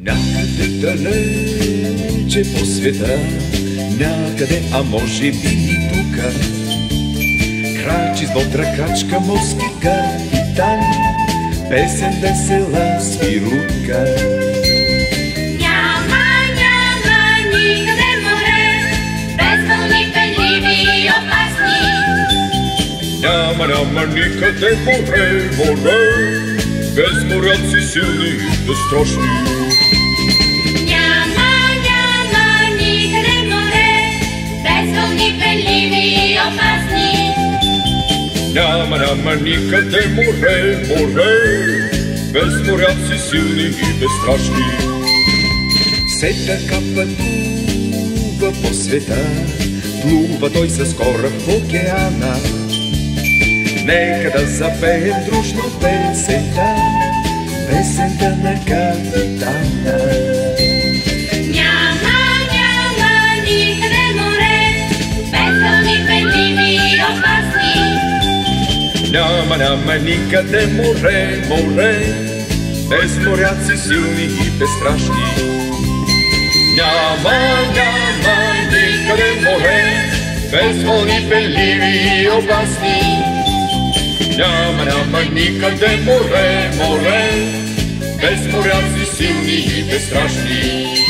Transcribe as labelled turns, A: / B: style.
A: Някъде далече по света, някъде, а може би и тука, крачи с бодра крачка морски капитан, песен весела свирутка.
B: Няма никъде море, без вълни пенливи и опасни.
A: Няма никъде море, без моряци силни и безстрашни.
B: Няма никъде море, без вълни пенливи и опасни.
A: Няма никъде море, без моряци силни и безстрашни. Все така пътува по света, плува той с кораб в океана. Нека да запеем дружно песента, песента на капитана.
B: Няма никъде море, без вълни пенливи и опасни.
A: Няма никъде море, без моряци силни и безстрашни. Няма никъде море, без вълни пенливи и опасни. Няма никъде море, без моряци силни и безстрашни.